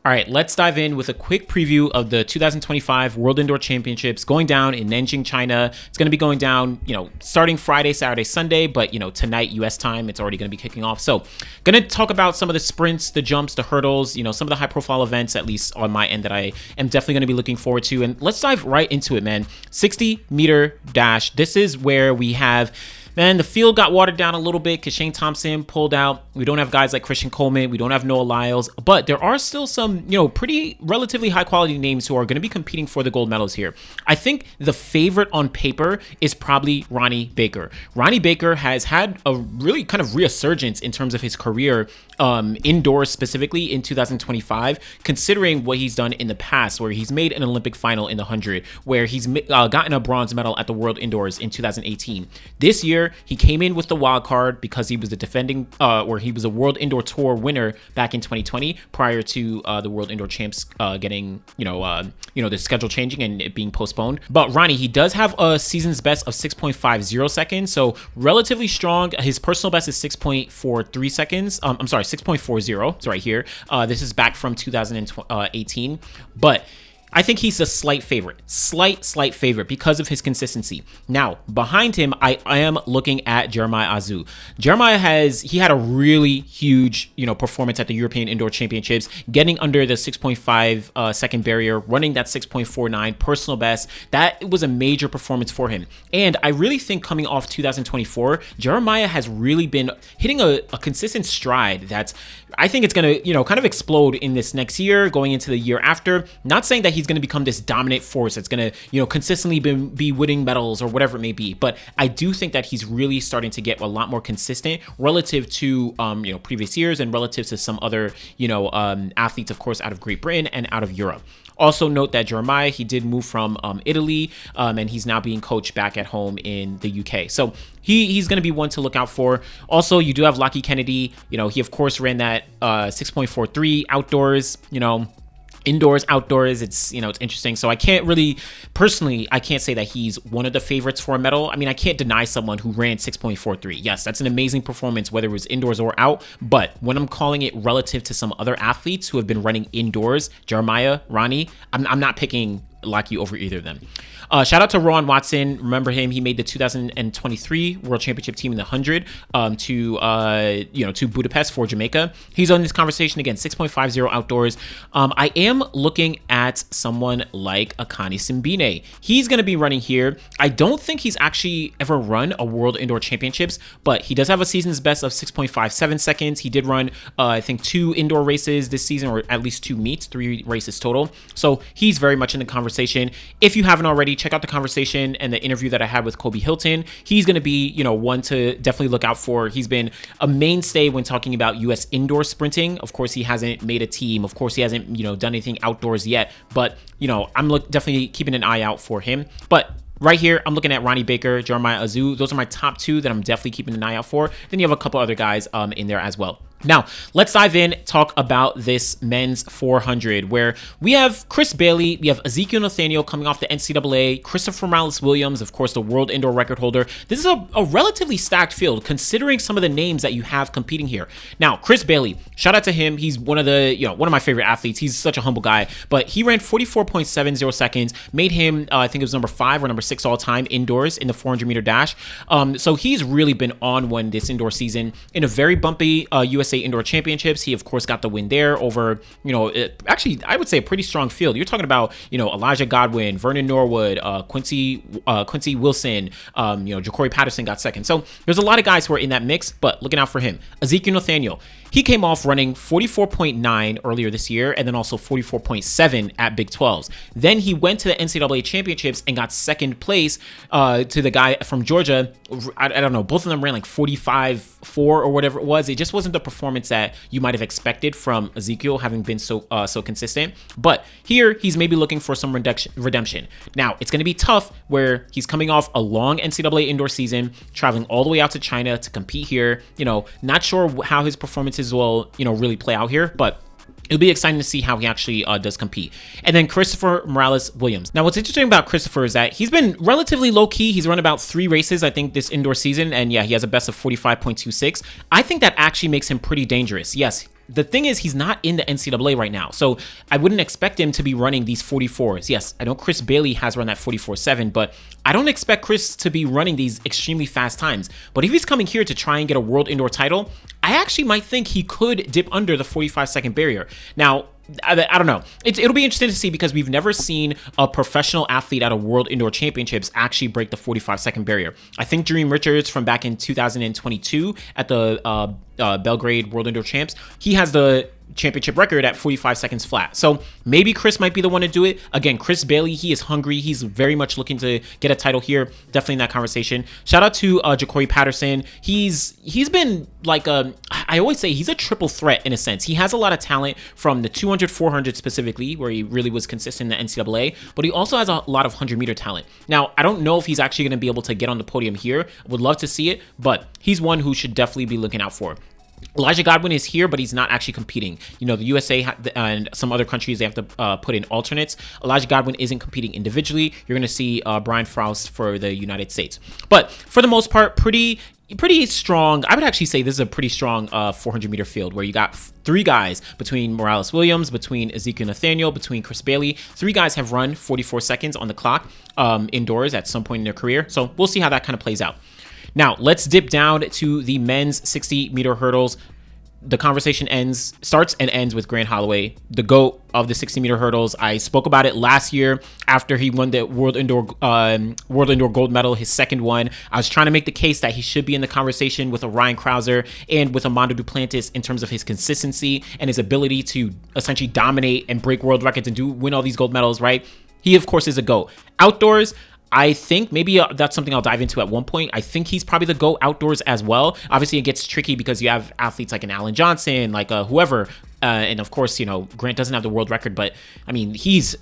All right, let's dive in with a quick preview of the 2025 World Indoor Championships going down in Nanjing, China. It's going to be going down, starting Friday, Saturday, Sunday, but, tonight, U.S. time, it's already going to be kicking off. So, going to talk about some of the sprints, the jumps, the hurdles, some of the high-profile events, at least on my end, that I am definitely going to be looking forward to. And let's dive right into it, man. 60-meter dash. This is where we have... Then the field got watered down a little bit because Shane Thompson pulled out. We don't have guys like Christian Coleman. We don't have Noah Lyles. But there are still some, pretty relatively high-quality names who are going to be competing for the gold medals here. I think the favorite on paper is probably Ronnie Baker. Ronnie Baker has had a really kind of resurgence in terms of his career indoors, specifically in 2025, considering what he's done in the past, where he's made an Olympic final in the 100, where he's gotten a bronze medal at the World Indoors in 2018. This year, he came in with the wild card because he was the defending, or he was a World Indoor Tour winner back in 2020, prior to the World Indoor Champs getting, the schedule changing and it being postponed. But Ronnie, he does have a season's best of 6.50 seconds, so relatively strong. His personal best is 6.43 seconds. 6.40. It's right here. This is back from 2018, but I think he's a slight favorite because of his consistency. Now, behind him, I am looking at Jeremiah Azu. Jeremiah had a really huge, performance at the European Indoor Championships, getting under the 6.5 second barrier, running that 6.49 personal best. That was a major performance for him. And I really think coming off 2024, Jeremiah has really been hitting a consistent stride that's, I think it's going to, kind of explode in this next year, going into the year after. Not saying that he's going to become this dominant force that's going to, consistently be winning medals or whatever it may be. But I do think that he's really starting to get a lot more consistent relative to, previous years and relative to some other, athletes, of course, out of Great Britain and out of Europe. Also note that Jeremiah, he did move from Italy, and he's now being coached back at home in the UK. So he's going to be one to look out for. Also, you do have Lachlan Kennedy. He, of course, ran that 6.43 outdoors, indoors, outdoors. It's interesting. So I can't say that he's one of the favorites for a medal. I mean, I can't deny someone who ran 6.43. Yes, that's an amazing performance, whether it was indoors or out. But when I'm calling it relative to some other athletes who have been running indoors, Jeremiah, Ronnie, I'm not picking Lachlan over either of them. Shout out to Ron Watson. Remember him? He made the 2023 World Championship team in the 100 to Budapest for Jamaica. He's on this conversation again, 6.50 outdoors. I am looking at someone like Akani Simbine. He's going to be running here. I don't think he's actually ever run a World Indoor Championships, but he does have a season's best of 6.57 seconds. He did run, I think, 2 indoor races this season, or at least 2 meets, 3 races total. So he's very much in the conversation. If you haven't already, check out the conversation and the interview that I had with Kobe Hilton. He's going to be, one to definitely look out for. He's been a mainstay when talking about U.S. indoor sprinting. Of course, he hasn't made a team. Of course, he hasn't, done anything outdoors yet. But, I'm definitely keeping an eye out for him. But right here, I'm looking at Ronnie Baker, Jeremiah Azu. Those are my top 2 that I'm definitely keeping an eye out for. Then you have a couple other guys in there as well. Now, let's dive in, talk about this men's 400, where we have Chris Bailey, we have Ezekiel Nathaniel coming off the NCAA, Christopher Morales-Williams, of course, the world indoor record holder. This is a relatively stacked field, considering some of the names that you have competing here. Now, Chris Bailey, shout out to him. He's one of my favorite athletes. He's such a humble guy, but he ran 44.70 seconds, made him, I think it was number 5 or number 6 all time indoors in the 400-meter dash. So he's really been on one this indoor season in a very bumpy USA Indoor Championships. He, of course, got the win there over, actually, I would say a pretty strong field. You're talking about, Elijah Godwin, Vernon Norwood, Quincy Wilson, Ja'Cory Patterson got second. So there's a lot of guys who are in that mix, but looking out for him. Ezekiel Nathaniel, he came off running 44.9 earlier this year and then also 44.7 at Big 12s. Then he went to the NCAA Championships and got second place to the guy from Georgia. I don't know, both of them ran like 45.4 or whatever it was. It just wasn't the performance that you might have expected from Ezekiel, having been so consistent. But here, he's maybe looking for some redemption. Now, it's going to be tough where he's coming off a long NCAA indoor season, traveling all the way out to China to compete here. Not sure how his performances will, really play out here, but it'll be exciting to see how he actually does compete. And then Christopher Morales-Williams. Now, what's interesting about Christopher is that he's been relatively low-key. He's run about 3 races, I think, this indoor season. And yeah, he has a best of 45.26. I think that actually makes him pretty dangerous. Yes, the thing is, he's not in the NCAA right now. So I wouldn't expect him to be running these 44s. Yes, I know Chris Bailey has run that 44.7, but I don't expect Chris to be running these extremely fast times. But if he's coming here to try and get a world indoor title, I actually might think he could dip under the 45-second barrier. Now, I don't know. It'll be interesting to see because we've never seen a professional athlete at a World Indoor Championships actually break the 45-second barrier. I think Dream Richards from back in 2022 at the Belgrade World Indoor Champs, he has the championship record at 45 seconds flat. So maybe Chris might be the one to do it. Again, Chris Bailey, he is hungry. He's very much looking to get a title here. Definitely in that conversation. Shout out to Ja'Cory Patterson. He's been like I always say he's a triple threat in a sense. He has a lot of talent from the 200, 400 specifically, where he really was consistent in the NCAA, but he also has a lot of 100-meter talent. Now, I don't know if he's actually going to be able to get on the podium here. Would love to see it, but he's one who should definitely be looking out for. Elijah Godwin is here, but he's not actually competing. You know, the USA and some other countries, they have to put in alternates. Elijah Godwin isn't competing individually. You're going to see Brian Frost for the United States. But for the most part, pretty strong. I would actually say this is a pretty strong 400-meter field where you got three guys between Morales Williams, between Ezekiel Nathaniel, between Chris Bailey. Three guys have run 44 seconds on the clock indoors at some point in their career. So we'll see how that kind of plays out. Now, let's dip down to the men's 60-meter hurdles. The conversation starts and ends with Grant Holloway, the GOAT of the 60-meter hurdles. I spoke about it last year after he won the World Indoor gold medal, his second one. I was trying to make the case that he should be in the conversation with a Ryan Krauser and with a Mondo Duplantis in terms of his consistency and his ability to essentially dominate and break world records and win all these gold medals, right? He, of course, is a GOAT. Outdoors, I think maybe that's something I'll dive into at one point. I think he's probably the GOAT outdoors as well. Obviously, it gets tricky because you have athletes like an Alan Johnson, like whoever. And of course, you know, Grant doesn't have the world record, but I mean, he's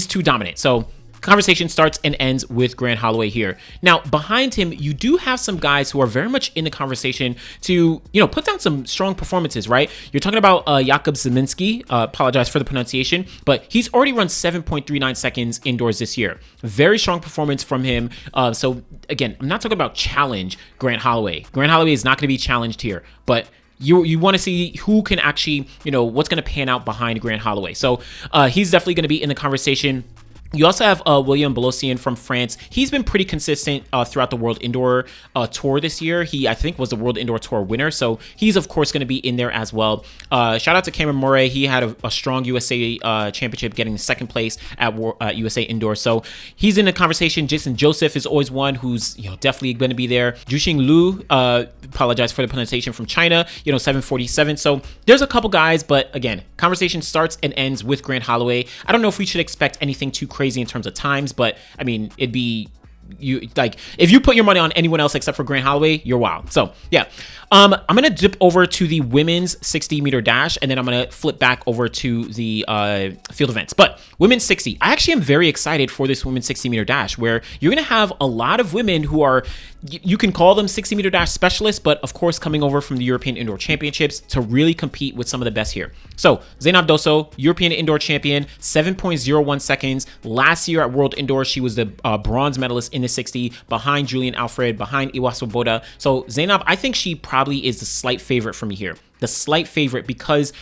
too dominant. So conversation starts and ends with Grant Holloway here. Now, behind him, you do have some guys who are very much in the conversation to, you know, put down some strong performances, right? You're talking about Jakub Zeminski, apologize for the pronunciation, but he's already run 7.39 seconds indoors this year. Very strong performance from him. So again, I'm not talking about challenge Grant Holloway. Grant Holloway is not going to be challenged here, but you want to see who can actually, you know, what's going to pan out behind Grant Holloway. So he's definitely going to be in the conversation. You also have William Belosian from France. He's been pretty consistent throughout the World Indoor Tour this year. He, I think, was the World Indoor Tour winner, so he's, of course, going to be in there as well. Shout out to Cameron Murray. He had a strong USA championship, getting second place at USA Indoor, so he's in the conversation. Jason Joseph is always one who's, you know, definitely going to be there. Juxing Liu, apologize for the pronunciation, from China, you know, 747. So there's a couple guys, but again, conversation starts and ends with Grant Holloway. I don't know if we should expect anything too crazy in terms of times, but I mean, it'd be, you like, if you put your money on anyone else except for Grant Holloway, you're wild. So yeah, I'm gonna dip over to the women's 60-meter dash, and then I'm gonna flip back over to the field events. But women's 60, I actually am very excited for this women's 60-meter dash, where you're gonna have a lot of women who are, you can call them 60-meter dash specialists, but of course coming over from the European Indoor Championships to really compete with some of the best here. So Zeynab Dosso, European Indoor Champion, 7.01 seconds. Last year at World Indoor, she was the bronze medalist in the 60, behind Julian Alfred, behind Iwa Swoboda. So Zeynab, I think she probably is the slight favorite for me here. The slight favorite because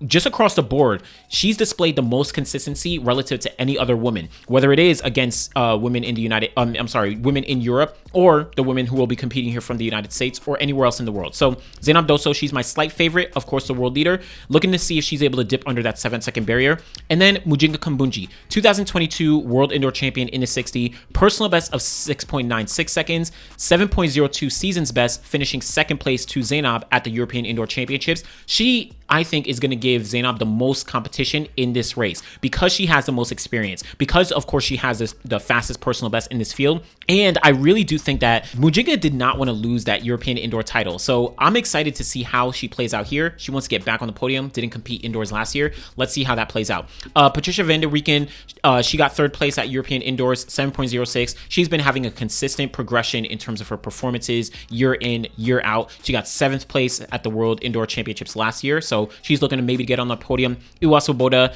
just across the board, she's displayed the most consistency relative to any other woman, whether it is against women in the women in Europe, or the women who will be competing here from the United States or anywhere else in the world. So Zeynab Dosso, she's my slight favorite, of course, the world leader, looking to see if she's able to dip under that 7-second barrier. And then Mujinga Kambunji, 2022 World Indoor Champion in the 60, personal best of 6.96 seconds, 7.02 season's best, finishing second place to Zeynab at the European Indoor Championships. She, I think, is going to give Zeynab the most competition in this race because she has the most experience, because of course she has the fastest personal best in this field. And I really do think that Mujinga did not want to lose that European indoor title. So I'm excited to see how she plays out here. She wants to get back on the podium, didn't compete indoors last year. Let's see how that plays out. Patricia van der Weeken, she got third place at European indoors, 7.06. She's been having a consistent progression in terms of her performances year in, year out. She got 7th place at the World Indoor Championships last year. So she's looking to maybe get on the podium. Iwa Swoboda,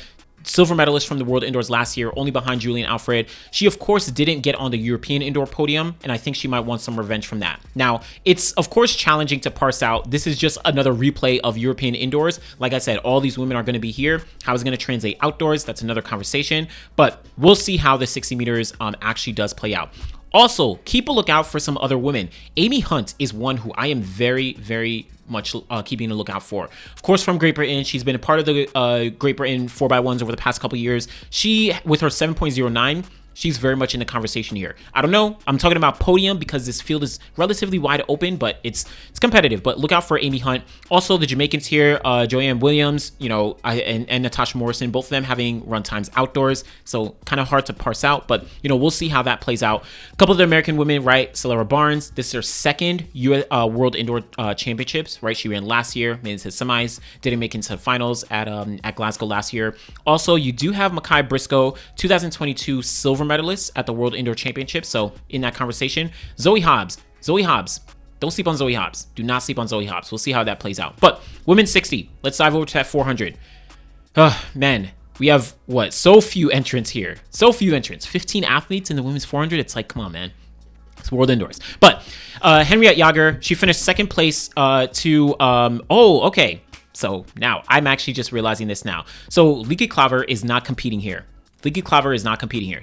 silver medalist from the World Indoors last year, only behind Julian Alfred. She, of course, didn't get on the European indoor podium, and I think she might want some revenge from that. Now, it's, of course, challenging to parse out. This is just another replay of European indoors. Like I said, all these women are going to be here. How is it going to translate outdoors? That's another conversation, but we'll see how the 60 meters actually does play out. Also, keep a lookout for some other women. Amy Hunt is one who I am very, very much keeping a lookout for. Of course, from Great Britain, she's been a part of the Great Britain 4x1s over the past couple years. She, with her 7.09, she's very much in the conversation here. I don't know. I'm talking about podium because this field is relatively wide open, but it's competitive. But look out for Amy Hunt. Also, the Jamaicans here, Joanne Williams, and Natasha Morrison, both of them having run times outdoors. So kind of hard to parse out, but we'll see how that plays out. A couple of the American women, right? Celera Barnes, this is her second World Indoor Championships, right? She ran last year, made it to semis, didn't make it into the finals at Glasgow last year. Also, you do have Makai Briscoe, 2022 silver medalist at the World Indoor Championships. So in that conversation, Zoe Hobbs, don't sleep on Zoe Hobbs. Do not sleep on Zoe Hobbs. We'll see how that plays out. But women's 60, let's dive over to that 400. Man, we have so few entrants here. 15 athletes in the women's 400. It's like, come on, man. It's World Indoors. But Henriette Jager, she finished second place okay. So now I'm actually just realizing this now. So Lieke Klaver is not competing here.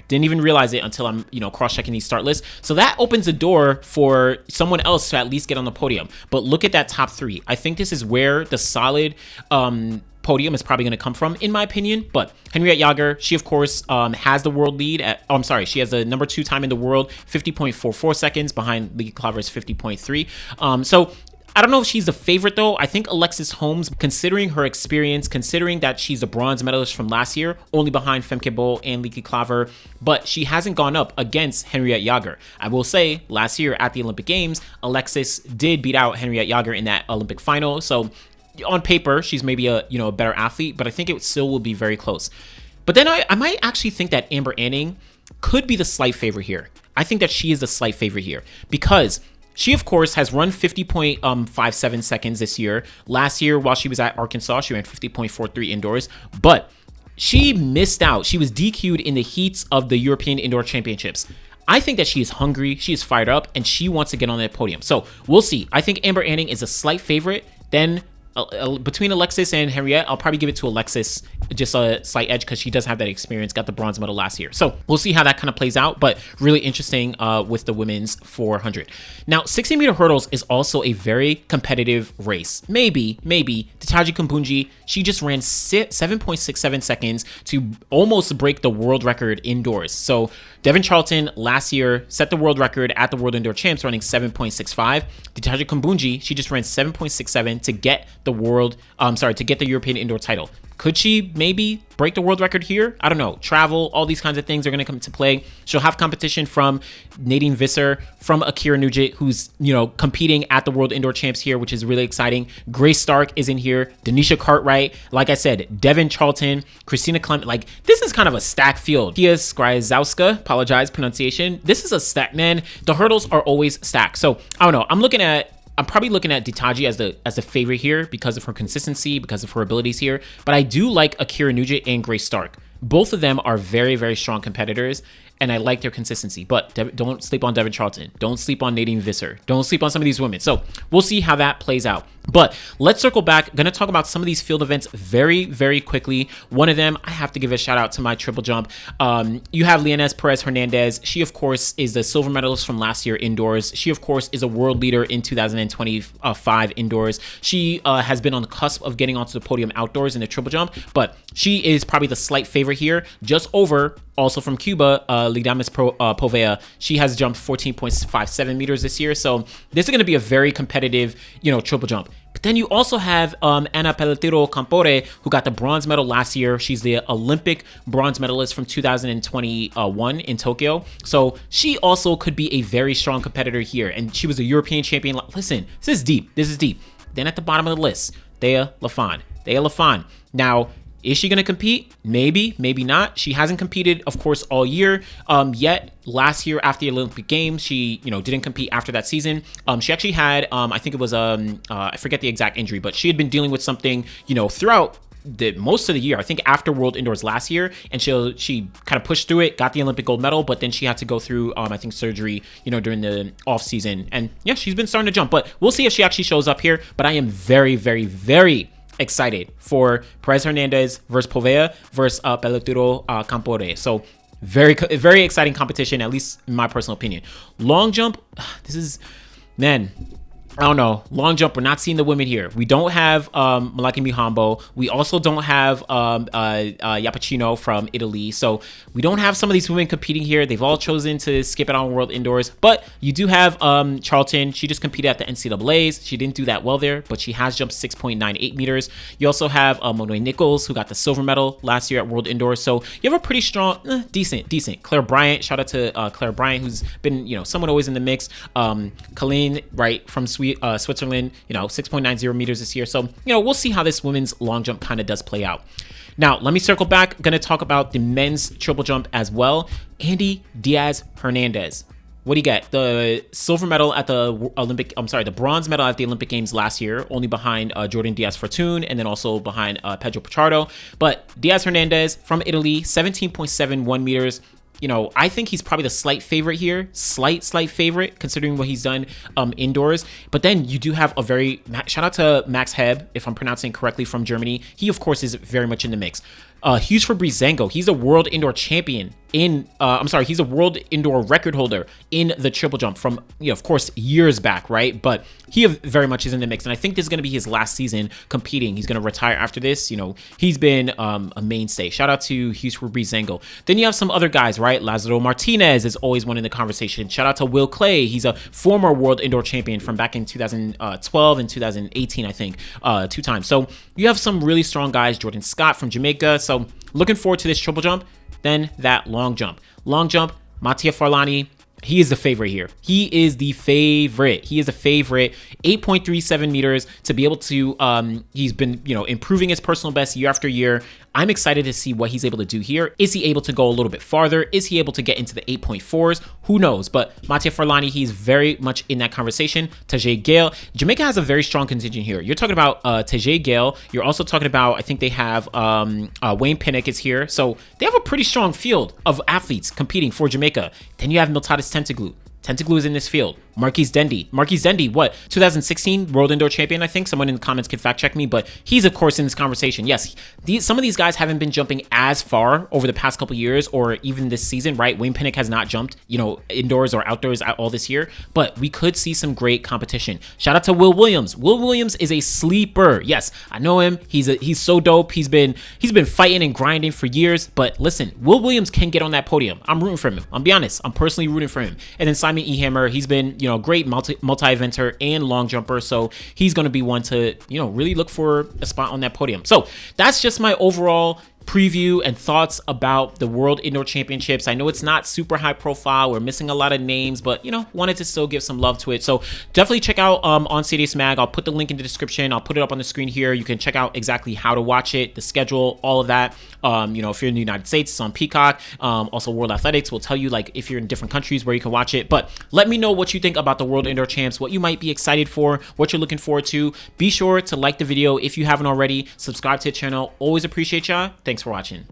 Didn't even realize it until I'm, cross-checking these start lists. So that opens the door for someone else to at least get on the podium. But look at that top three. I think this is where the solid podium is probably going to come from, in my opinion. But Henriette Jager, she, of course, has the world lead she has the number 2 time in the world, 50.44 seconds behind Lieke Klaver's 50.3. So I don't know if she's the favorite, though. I think Alexis Holmes, considering her experience, considering that she's a bronze medalist from last year, only behind Femke Bol and Lieke Klaver, but she hasn't gone up against Henriette Jager. I will say, last year at the Olympic Games, Alexis did beat out Henriette Jager in that Olympic final. So on paper, she's maybe a better athlete, but I think it still will be very close. But then I might actually think that Amber Anning could be the slight favorite here. I think that she is the slight favorite here because she, of course, has run 50.57 seconds this year. Last year, while she was at Arkansas, she ran 50.43 indoors, but she missed out. She was DQ'd in the heats of the European Indoor Championships. I think that she is hungry, she is fired up, and she wants to get on that podium. So we'll see. I think Amber Anning is a slight favorite. Then between Alexis and Henriette, I'll probably give it to Alexis, just a slight edge because she does have that experience, got the bronze medal last year. So we'll see how that kind of plays out, but really interesting with the women's 400. Now, 60-meter hurdles is also a very competitive race. Maybe, Titaji Kumbunji, she just ran 7.67 seconds to almost break the world record indoors. So Devin Charlton last year set the world record at the World Indoor Champs running 7.65. Titaji Kumbunji, she just ran 7.67 to get to get the European indoor title. Could she maybe break the world record here? I don't know. Travel, all these kinds of things are going to come into play. She'll have competition from Nadine Visser, from Akira Nugent, who's, competing at the World Indoor Champs here, which is really exciting. Grace Stark is in here. Denisha Cartwright. Like I said, Devin Charlton, Christina Clement. This is kind of a stacked field. Kia Skryzowska, apologize, pronunciation. This is a stack, man. The hurdles are always stacked. So, I don't know. I'm probably looking at Ditaji as the favorite here because of her consistency, because of her abilities here. But I do like Akira Nugent and Grace Stark. Both of them are very, very strong competitors, and I like their consistency. But don't sleep on Devin Charlton. Don't sleep on Nadine Visser. Don't sleep on some of these women. So we'll see how that plays out. But let's circle back. Going to talk about some of these field events very, very quickly. One of them, I have to give a shout out to my triple jump. You have Leoness Perez Hernandez. She, of course, is the silver medalist from last year indoors. She, of course, is a world leader in 2025 indoors. She has been on the cusp of getting onto the podium outdoors in the triple jump, but she is probably the slight favorite here, just over, also from Cuba, Lidamis Povea. She has jumped 14.57 meters this year. So this is going to be a very competitive, triple jump. But then you also have Ana Pelletiero Campore, who got the bronze medal last year. She's the Olympic bronze medalist from 2021 in Tokyo. So she also could be a very strong competitor here. And she was a European champion. Listen, this is deep. Then at the bottom of the list, Thea Lafon. Now, is she going to compete? Maybe, maybe not. She hasn't competed, of course, all year yet. Last year after the Olympic Games, she, didn't compete after that season. She actually had, I think it was, I forget the exact injury, but she had been dealing with something, throughout most of the year, I think after World Indoors last year, and she kind of pushed through it, got the Olympic gold medal, but then she had to go through I think surgery, during the off season, and yeah, she's been starting to jump, but we'll see if she actually shows up here. But I am very, very, very excited for Perez Hernandez versus Povea versus Pelotero Campore. So very exciting competition, at least in my personal opinion. Long jump, this is, man, I don't know. Long jump, we're not seeing the women here. We don't have Malaki Mihambo. We also don't have Yapacino from Italy. So we don't have some of these women competing here. They've all chosen to skip it on World Indoors. But you do have Charlton. She just competed at the NCAAs. She didn't do that well there, but she has jumped 6.98 meters. You also have Monoe Nichols, who got the silver medal last year at World Indoors. So you have a pretty strong, decent. Claire Bryant, shout out to Claire Bryant, who's been, someone always in the mix. Colleen, right, from Switzerland, 6.90 meters this year. So, we'll see how this women's long jump kind of does play out. Now, let me circle back. Going to talk about the men's triple jump as well. Andy Diaz Hernandez. What do you get? The silver medal at the the bronze medal at the Olympic Games last year, only behind Jordan Diaz Fortune, and then also behind Pedro Pichardo. But Diaz Hernandez from Italy, 17.71 meters. I think he's probably the slight favorite here. Slight favorite considering what he's done indoors. But then you do have shout out to Max Heb, if I'm pronouncing it correctly, from Germany. He, of course, is very much in the mix. Hughes Fabrice Zango, he's a world indoor champion he's a world indoor record holder in the triple jump from, of course, years back, right? But he very much is in the mix, and I think this is going to be his last season competing. He's going to retire after this. He's been a mainstay. Shout out to Hughes Fabrice Zango. Then you have some other guys, right? Lazaro Martinez is always one in the conversation. Shout out to Will Clay. He's a former world indoor champion from back in 2012 and 2018, I think, 2 times. So you have some really strong guys. Jordan Scott from Jamaica. So looking forward to this triple jump. Then that long jump. Mattia Farlani, he is the favorite here. He is the favorite. 8.37 meters to be able to, he's been, improving his personal best year after year. I'm excited to see what he's able to do here. Is he able to go a little bit farther? Is he able to get into the 8.4s? Who knows? But Mattia Farlani, he's very much in that conversation. Tajay Gale. Jamaica has a very strong contingent here. You're talking about Tajay Gale. You're also talking about, I think they have Wayne Pinnock is here. So they have a pretty strong field of athletes competing for Jamaica. Then you have Miltiades Tenteglu. Tenteglu is in this field. Marquise Dendy, what, 2016 World Indoor Champion, I think? Someone in the comments could fact check me, but he's, of course, in this conversation. Yes, some of these guys haven't been jumping as far over the past couple years or even this season, right? Wayne Pinnock has not jumped, indoors or outdoors all this year, but we could see some great competition. Shout out to Will Williams. Will Williams is a sleeper. Yes, I know him. He's so dope. He's been fighting and grinding for years, but listen, Will Williams can get on that podium. I'm rooting for him. I'll be honest. I'm personally rooting for him. And then Simon Ehammer, he's been, great multi-eventer and long jumper. So he's going to be one to, really look for a spot on that podium. So that's just my overall preview and thoughts about the World Indoor Championships. I know it's not super high profile. We're missing a lot of names, but wanted to still give some love to it. So definitely check out On Serious Mag. I'll put the link in the description. I'll put it up on the screen here. You can check out exactly how to watch it, the schedule, all of that. If you're in the United States, it's on Peacock. Also World Athletics will tell you if you're in different countries where you can watch it. But let me know what you think about the World Indoor Champs, what you might be excited for, what you're looking forward to. Be sure to like the video if you haven't already. Subscribe to the channel. Always appreciate y'all. Thanks for watching.